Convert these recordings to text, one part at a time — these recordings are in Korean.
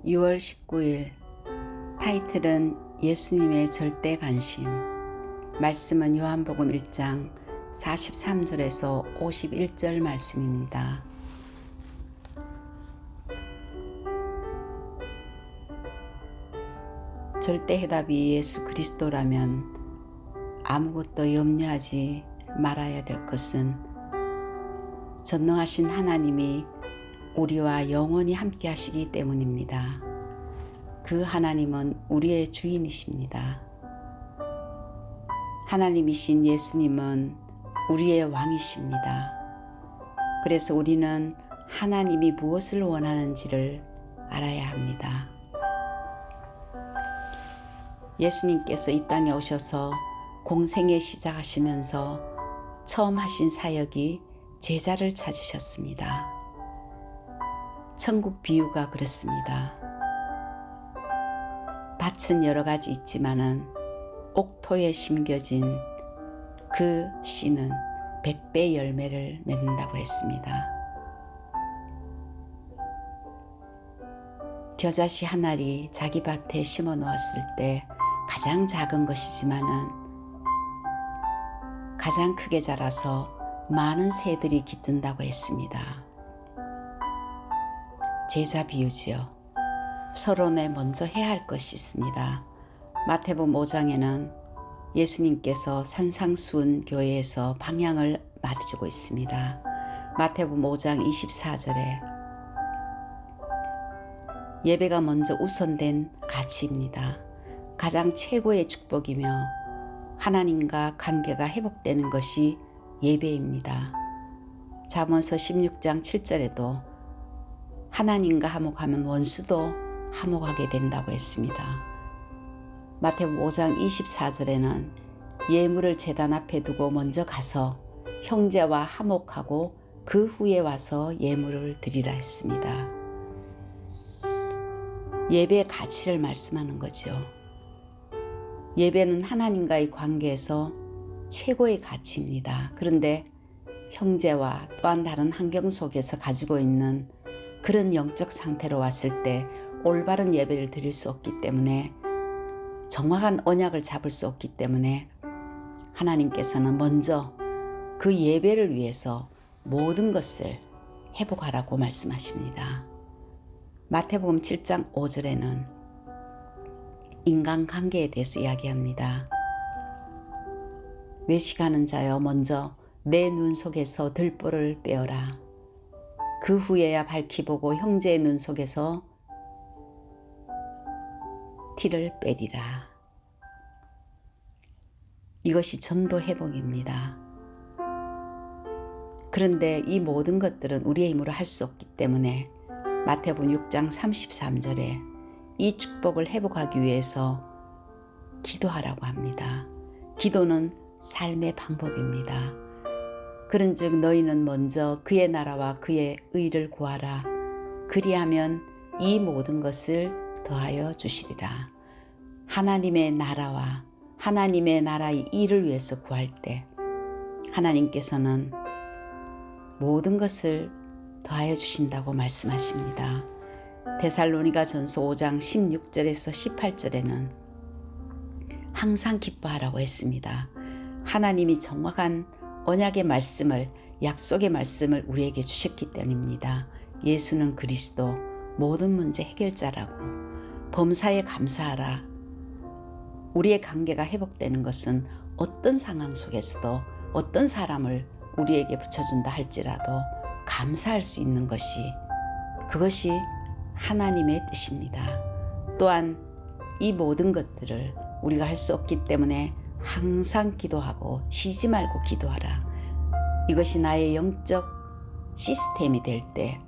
6월 19일 타이틀은 예수님의 절대 관심. 말씀은 요한복음 1장 43절에서 51절 말씀입니다. 절대 해답이 예수 그리스도라면 아무것도 염려하지 말아야 될 것은 전능하신 하나님이 우리와 영원히 함께 하시기 때문입니다. 그 하나님은 우리의 주인이십니다. 하나님이신 예수님은 우리의 왕이십니다. 그래서 우리는 하나님이 무엇을 원하는지를 알아야 합니다. 예수님께서 이 땅에 오셔서 공생애 시작하시면서 처음 하신 사역이 제자를 찾으셨습니다. 천국 비유가 그렇습니다. 밭은 여러 가지 있지만은 옥토에 심겨진 그 씨는 100배 열매를 맺는다고 했습니다. 겨자씨 한 알이 자기 밭에 심어 놓았을 때 가장 작은 것이지만은 가장 크게 자라서 많은 새들이 깃든다고 했습니다. 제자 비유지요. 서론에 먼저 해야 할 것이 있습니다. 마태복음 5장에는 예수님께서 산상수훈 교회에서 방향을 말해주고 있습니다. 마태복음 5장 24절에 예배가 먼저 우선된 가치입니다. 가장 최고의 축복이며 하나님과 관계가 회복되는 것이 예배입니다. 잠언서 16장 7절에도 하나님과 화목하면 원수도 화목하게 된다고 했습니다. 마태복음 5장 24절에는 예물을 제단 앞에 두고 먼저 가서 형제와 화목하고 그 후에 와서 예물을 드리라 했습니다. 예배의 가치를 말씀하는 거죠. 예배는 하나님과의 관계에서 최고의 가치입니다. 그런데 형제와 또한 다른 환경 속에서 가지고 있는 그런 영적 상태로 왔을 때 올바른 예배를 드릴 수 없기 때문에 정확한 언약을 잡을 수 없기 때문에 하나님께서는 먼저 그 예배를 위해서 모든 것을 회복하라고 말씀하십니다. 마태복음 7장 5절에는 인간관계에 대해서 이야기합니다. 외식하는 자여 먼저 내 눈 속에서 들보를 빼어라. 그 후에야 밝히 보고 형제의 눈 속에서 티를 빼리라. 이것이 전도 회복입니다. 그런데 이 모든 것들은 우리의 힘으로 할 수 없기 때문에 마태복음 6장 33절에 이 축복을 회복하기 위해서 기도하라고 합니다. 기도는 삶의 방법입니다. 그런즉 너희는 먼저 그의 나라와 그의 의를 구하라. 그리하면 이 모든 것을 더하여 주시리라. 하나님의 나라와 하나님의 나라의 일을 위해서 구할 때 하나님께서는 모든 것을 더하여 주신다고 말씀하십니다. 데살로니가전서 5장 16절에서 18절에는 항상 기뻐하라고 했습니다. 하나님이 정확한 언약의 말씀을, 약속의 말씀을 우리에게 주셨기 때문입니다. 예수는 그리스도, 모든 문제 해결자라고. 범사에 감사하라. 우리의 관계가 회복되는 것은 어떤 상황 속에서도 어떤 사람을 우리에게 붙여준다 할지라도 감사할 수 있는 것이, 그것이 하나님의 뜻입니다. 또한 이 모든 것들을 우리가 할 수 없기 때문에 항상 기도하고 쉬지 말고 기도하라. 이것이 나의 영적 시스템이 될 때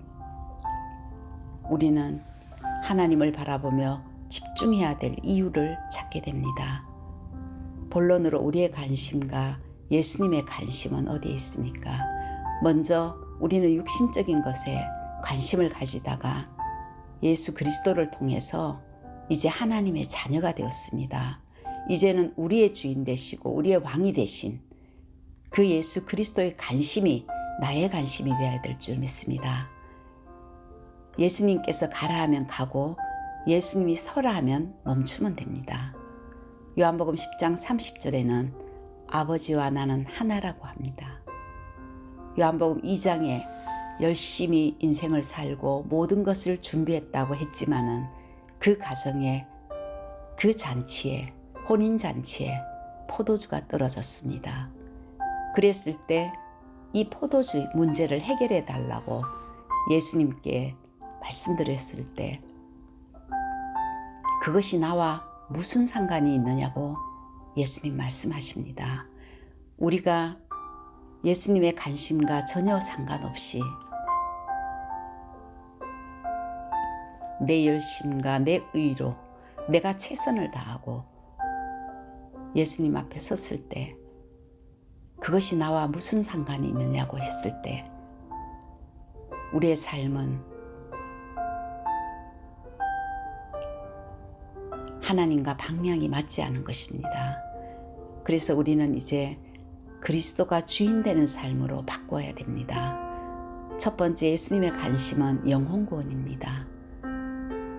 우리는 하나님을 바라보며 집중해야 될 이유를 찾게 됩니다. 본론으로 우리의 관심과 예수님의 관심은 어디에 있습니까? 먼저 우리는 육신적인 것에 관심을 가지다가 예수 그리스도를 통해서 이제 하나님의 자녀가 되었습니다. 이제는 우리의 주인 되시고 우리의 왕이 되신 그 예수 그리스도의 관심이 나의 관심이 되어야 될 줄 믿습니다. 예수님께서 가라 하면 가고 예수님이 서라 하면 멈추면 됩니다. 요한복음 10장 30절에는 아버지와 나는 하나라고 합니다. 요한복음 2장에 열심히 인생을 살고 모든 것을 준비했다고 했지만은 그 가정에, 그 잔치에, 혼인잔치에 포도주가 떨어졌습니다. 그랬을 때 이 포도주 문제를 해결해 달라고 예수님께 말씀드렸을 때 그것이 나와 무슨 상관이 있느냐고 예수님 말씀하십니다. 우리가 예수님의 관심과 전혀 상관없이 내 열심과 내 의로 내가 최선을 다하고 예수님 앞에 섰을 때 그것이 나와 무슨 상관이 있느냐고 했을 때 우리의 삶은 하나님과 방향이 맞지 않은 것입니다. 그래서 우리는 이제 그리스도가 주인 되는 삶으로 바꿔야 됩니다. 첫 번째, 예수님의 관심은 영혼 구원입니다.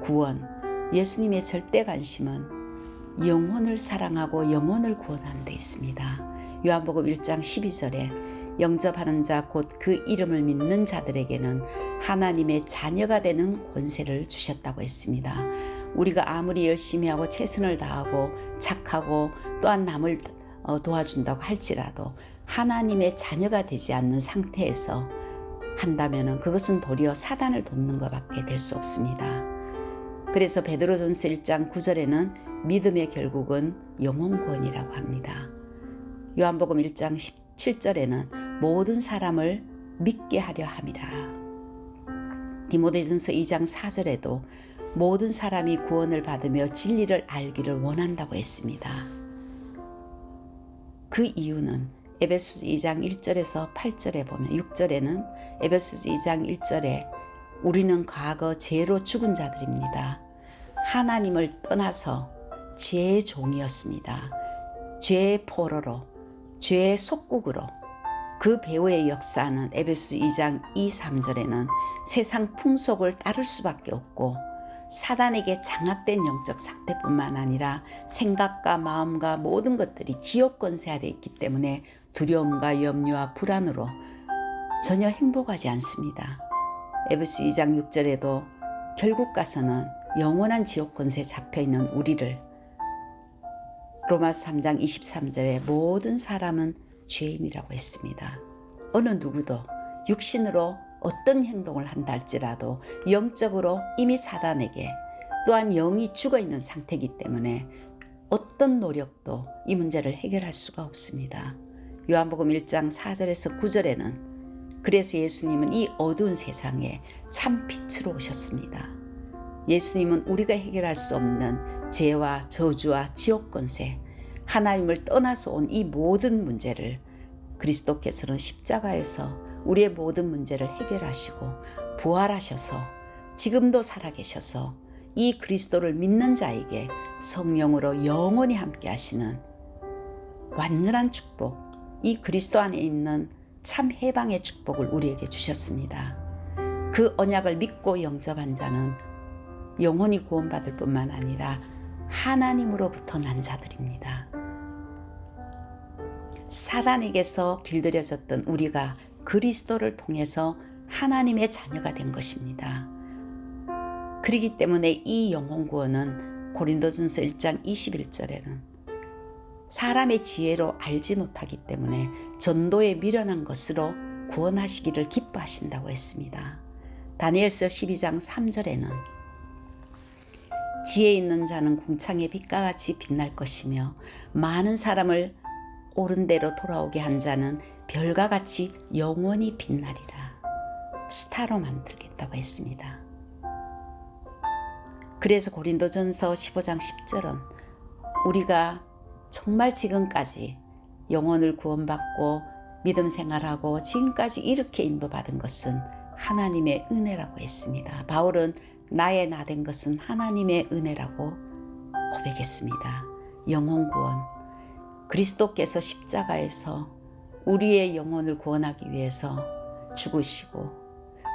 구원, 예수님의 절대 관심은 영혼을 사랑하고 영혼을 구원하는 데 있습니다. 요한복음 1장 12절에 영접하는 자 곧 그 이름을 믿는 자들에게는 하나님의 자녀가 되는 권세를 주셨다고 했습니다. 우리가 아무리 열심히 하고 최선을 다하고 착하고 또한 남을 도와준다고 할지라도 하나님의 자녀가 되지 않는 상태에서 한다면 그것은 도리어 사단을 돕는 것밖에 될 수 없습니다. 그래서 베드로전서 1장 9절에는 믿음의 결국은 영혼 구원이라고 합니다. 요한복음 1장 17절에는 모든 사람을 믿게 하려 함이라. 디모데전서 2장 4절에도 모든 사람이 구원을 받으며 진리를 알기를 원한다고 했습니다. 그 이유는 에베소서 2장 1절에서 8절에 보면 6절에는 에베소서 2장 1절에 우리는 과거 죄로 죽은 자들입니다. 하나님을 떠나서 죄의 종이었습니다. 죄의 포로로, 죄의 속국으로 그 배후의 역사는 에베소서 2장 2, 3절에는 세상 풍속을 따를 수밖에 없고 사단에게 장악된 영적 상태뿐만 아니라 생각과 마음과 모든 것들이 지옥 권세 아래 있기 때문에 두려움과 염려와 불안으로 전혀 행복하지 않습니다. 에베소 2장 6절에도 결국 가서는 영원한 지옥 권세에 잡혀있는 우리를 로마서 3장 23절에 모든 사람은 죄인이라고 했습니다. 어느 누구도 육신으로 어떤 행동을 한다 할지라도 영적으로 이미 사단에게 또한 영이 죽어있는 상태이기 때문에 어떤 노력도 이 문제를 해결할 수가 없습니다. 요한복음 1장 4절에서 9절에는 그래서 예수님은 이 어두운 세상에 참 빛으로 오셨습니다. 예수님은 우리가 해결할 수 없는 죄와 저주와 지옥 권세, 하나님을 떠나서 온 이 모든 문제를 그리스도께서는 십자가에서 우리의 모든 문제를 해결하시고 부활하셔서 지금도 살아계셔서 이 그리스도를 믿는 자에게 성령으로 영원히 함께 하시는 완전한 축복, 이 그리스도 안에 있는 참 해방의 축복을 우리에게 주셨습니다. 그 언약을 믿고 영접한 자는 영원히 구원받을 뿐만 아니라 하나님으로부터 난 자들입니다. 사단에게서 길들여졌던 우리가 그리스도를 통해서 하나님의 자녀가 된 것입니다. 그렇기 때문에 이 영혼 구원은 고린도전서 1장 21절에는 사람의 지혜로 알지 못하기 때문에 전도에 미련한 것으로 구원하시기를 기뻐하신다고 했습니다. 다니엘서 12장 3절에는 지혜 있는 자는 궁창의 빛과 같이 빛날 것이며 많은 사람을 옳은 대로 돌아오게 한 자는 별과 같이 영원히 빛나리라. 스타로 만들겠다고 했습니다. 그래서 고린도전서 15장 10절은 우리가 정말 지금까지 영혼을 구원받고 믿음 생활하고 지금까지 이렇게 인도받은 것은 하나님의 은혜라고 했습니다. 바울은 나의 나 된 것은 하나님의 은혜라고 고백했습니다. 영혼 구원, 그리스도께서 십자가에서 우리의 영혼을 구원하기 위해서 죽으시고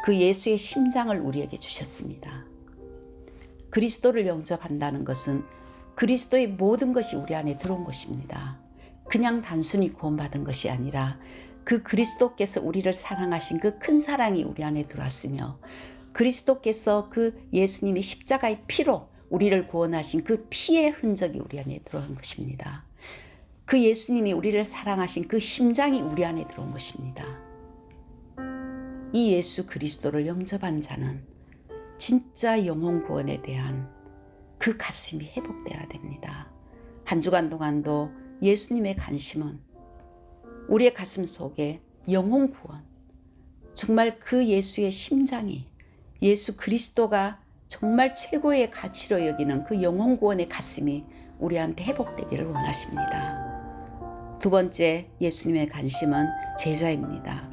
그 예수의 심장을 우리에게 주셨습니다. 그리스도를 영접한다는 것은 그리스도의 모든 것이 우리 안에 들어온 것입니다. 그냥 단순히 구원받은 것이 아니라 그 그리스도께서 우리를 사랑하신 그 큰 사랑이 우리 안에 들어왔으며 그리스도께서 그 예수님의 십자가의 피로 우리를 구원하신 그 피의 흔적이 우리 안에 들어온 것입니다. 그 예수님이 우리를 사랑하신 그 심장이 우리 안에 들어온 것입니다. 이 예수 그리스도를 영접한 자는 진짜 영혼 구원에 대한 그 가슴이 회복돼야 됩니다. 한 주간 동안도 예수님의 관심은 우리의 가슴 속에 영혼 구원, 정말 그 예수의 심장이 예수 그리스도가 정말 최고의 가치로 여기는 그 영혼 구원의 가슴이 우리한테 회복되기를 원하십니다. 두 번째 예수님의 관심은 제자입니다.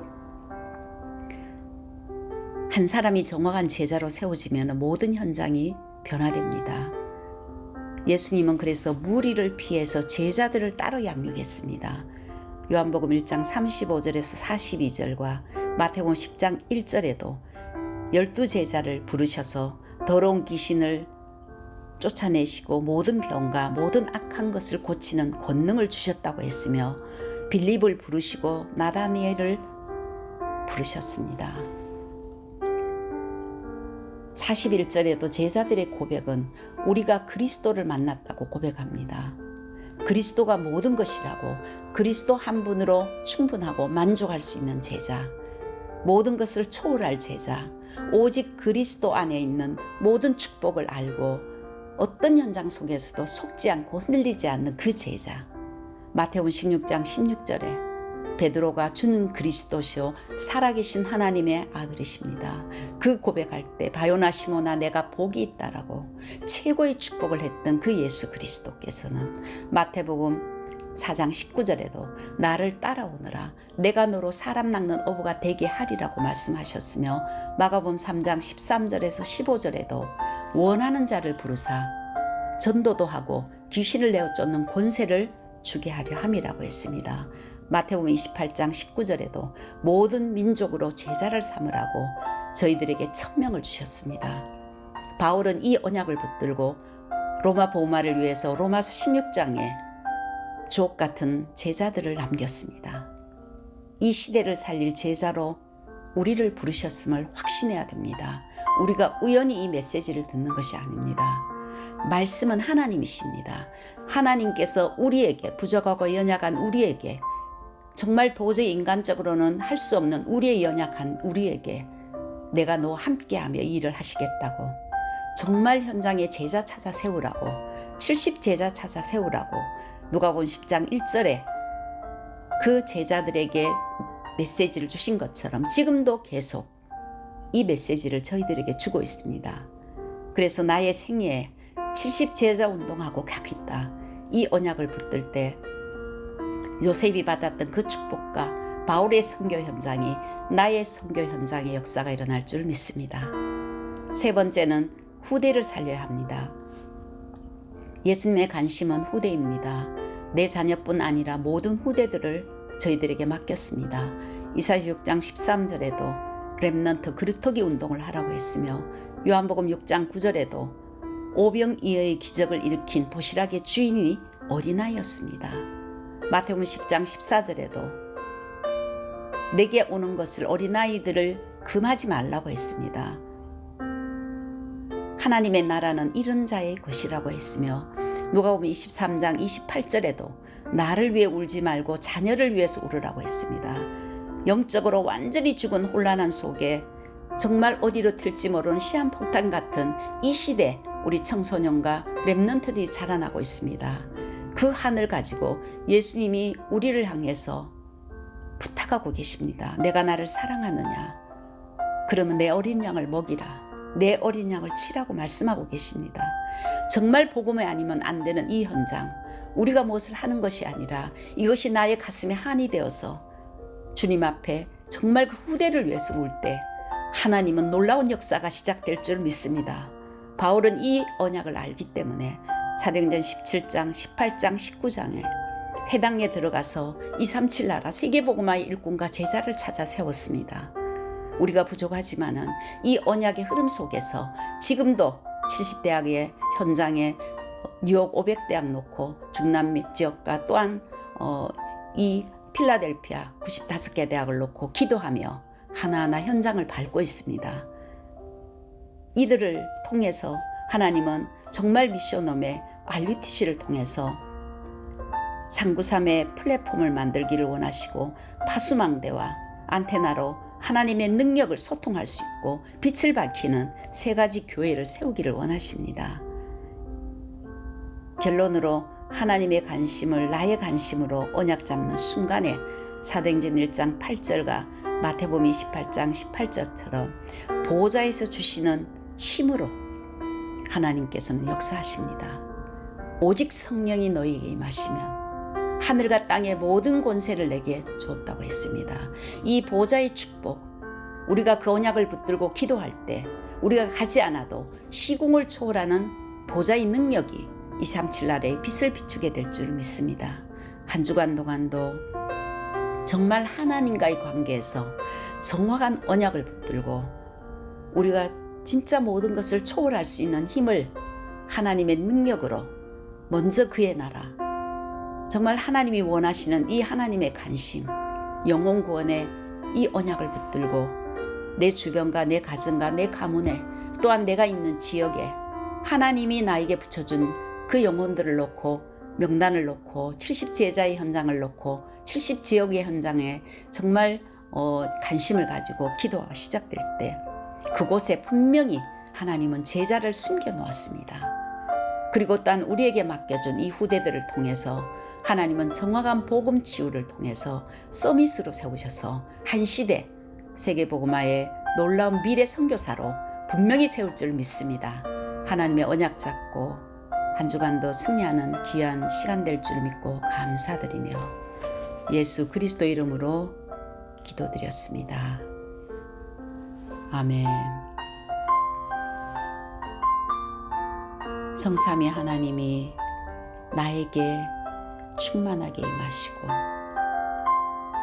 한 사람이 정확한 제자로 세워지면 모든 현장이 변화됩니다. 예수님은 그래서 무리를 피해서 제자들을 따로 양육했습니다. 요한복음 1장 35절에서 42절과 마태복음 10장 1절에도 12제자를 부르셔서 더러운 귀신을 쫓아내시고 모든 병과 모든 악한 것을 고치는 권능을 주셨다고 했으며 빌립을 부르시고 나다니엘을 부르셨습니다. 41절에도 제자들의 고백은 우리가 그리스도를 만났다고 고백합니다. 그리스도가 모든 것이라고, 그리스도 한 분으로 충분하고 만족할 수 있는 제자, 모든 것을 초월할 제자, 오직 그리스도 안에 있는 모든 축복을 알고 어떤 현장 속에서도 속지 않고 흔들리지 않는 그 제자. 마태복음 16장 16절에 베드로가 주는 그리스도시요 살아계신 하나님의 아들이십니다. 그 고백할 때 바요나 시모나 내가 복이 있다라고 최고의 축복을 했던 그 예수 그리스도께서는 마태복음 4장 19절에도 나를 따라오너라 내가 너로 사람 낚는 어부가 되게 하리라고 말씀하셨으며 마가복음 3장 13절에서 15절에도 원하는 자를 부르사 전도도 하고 귀신을 내어 쫓는 권세를 주게 하려 함이라고 했습니다. 마태복음 28장 19절에도 모든 민족으로 제자를 삼으라고 저희들에게 천명을 주셨습니다. 바울은 이 언약을 붙들고 로마 보호마를 위해서 로마서 16장에 주옥 같은 제자들을 남겼습니다. 이 시대를 살릴 제자로 우리를 부르셨음을 확신해야 됩니다. 우리가 우연히 이 메시지를 듣는 것이 아닙니다. 말씀은 하나님이십니다. 하나님께서 우리에게 부족하고 연약한 우리에게 정말 도저히 인간적으로는 할 수 없는 우리의 연약한 우리에게 내가 너와 함께하며 일을 하시겠다고 정말 현장에 제자 찾아 세우라고 70제자 찾아 세우라고 누가복음 10장 1절에 그 제자들에게 메시지를 주신 것처럼 지금도 계속 이 메시지를 저희들에게 주고 있습니다. 그래서 나의 생애에 70제자 운동하고 가겠다. 이 언약을 붙들 때 요셉이 받았던 그 축복과 바울의 선교 현장이 나의 선교 현장의 역사가 일어날 줄 믿습니다. 세 번째는 후대를 살려야 합니다. 예수님의 관심은 후대입니다. 내 자녀뿐 아니라 모든 후대들을 저희들에게 맡겼습니다. 이사야 6장 13절에도 렘넌트 그루터기 운동을 하라고 했으며 요한복음 6장 9절에도 오병이어의 기적을 일으킨 도시락의 주인이 어린아이였습니다. 마태복음 10장 14절에도 내게 오는 것을 어린아이들을 금하지 말라고 했습니다. 하나님의 나라는 이런 자의 것이라고 했으며 누가복음 23장 28절에도 나를 위해 울지 말고 자녀를 위해서 울으라고 했습니다. 영적으로 완전히 죽은 혼란한 속에 정말 어디로 튈지 모르는 시한폭탄 같은 이 시대 우리 청소년과 렘넌트들이 자라나고 있습니다. 그 한을 가지고 예수님이 우리를 향해서 부탁하고 계십니다. 내가 나를 사랑하느냐? 그러면 내 어린 양을 먹이라. 내 어린 양을 치라고 말씀하고 계십니다. 정말 복음이 아니면 안 되는 이 현장, 우리가 무엇을 하는 것이 아니라 이것이 나의 가슴에 한이 되어서 주님 앞에 정말 그 후대를 위해서 울 때 하나님은 놀라운 역사가 시작될 줄 믿습니다. 바울은 이 언약을 알기 때문에 사도행전 17장, 18장, 19장에 해당에 들어가서 237 나라 세계복음화의 일꾼과 제자를 찾아 세웠습니다. 우리가 부족하지만은 이 언약의 흐름 속에서 지금도 70대학의 현장에 뉴욕 500대학 놓고 중남미 지역과 또한 이 필라델피아 95개 대학을 놓고 기도하며 하나하나 현장을 밟고 있습니다. 이들을 통해서 하나님은 정말 미션홈의 RUTC를 통해서 393의 플랫폼을 만들기를 원하시고 파수망대와 안테나로 하나님의 능력을 소통할 수 있고 빛을 밝히는 3가지 교회를 세우기를 원하십니다. 결론으로 하나님의 관심을 나의 관심으로 언약 잡는 순간에 사도행전 1장 8절과 마태복음 28장 18절처럼 보호자에서 주시는 힘으로 하나님께서는 역사하십니다. 오직 성령이 너희에게 임하시면 하늘과 땅의 모든 권세를 내게 주었다고 했습니다. 이 보호자의 축복, 우리가 그 언약을 붙들고 기도할 때 우리가 가지 않아도 시공을 초월하는 보호자의 능력이 237 나라의 빛을 비추게 될 줄 믿습니다. 한 주간 동안도 정말 하나님과의 관계에서 정확한 언약을 붙들고 우리가 진짜 모든 것을 초월할 수 있는 힘을 하나님의 능력으로 먼저 그의 나라, 정말 하나님이 원하시는 이 하나님의 관심, 영혼 구원의 이 언약을 붙들고 내 주변과 내 가정과 내 가문에 또한 내가 있는 지역에 하나님이 나에게 붙여준 그 영혼들을 놓고 명단을 놓고 70제자의 현장을 놓고 70지역의 현장에 정말 관심을 가지고 기도가 시작될 때 그곳에 분명히 하나님은 제자를 숨겨 놓았습니다. 그리고 또한 우리에게 맡겨준 이 후대들을 통해서 하나님은 정확한 복음 치유를 통해서 서밋으로 세우셔서 한 시대 세계복음화의 놀라운 미래 선교사로 분명히 세울 줄 믿습니다. 하나님의 언약 잡고 한 주간도 승리하는 귀한 시간 될 줄 믿고 감사드리며 예수 그리스도 이름으로 기도드렸습니다. 아멘. 성삼위 하나님이 나에게 충만하게 임하시고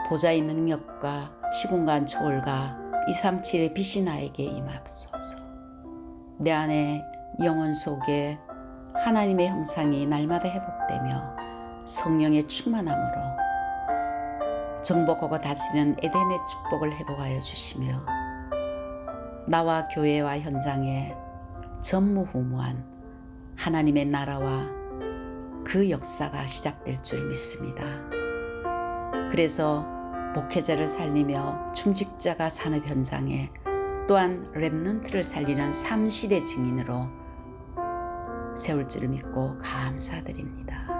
보좌의 능력과 시공간 초월과 237의 빛이 나에게 임하소서. 내 안에 영혼 속에 하나님의 형상이 날마다 회복되며 성령의 충만함으로 정복하고 다스리는 에덴의 축복을 회복하여 주시며 나와 교회와 현장에 전무후무한 하나님의 나라와 그 역사가 시작될 줄 믿습니다. 그래서 목회자를 살리며 중직자가 산업 현장에 또한 렘넌트를 살리는 3시대 증인으로 세울 줄 믿고 감사드립니다.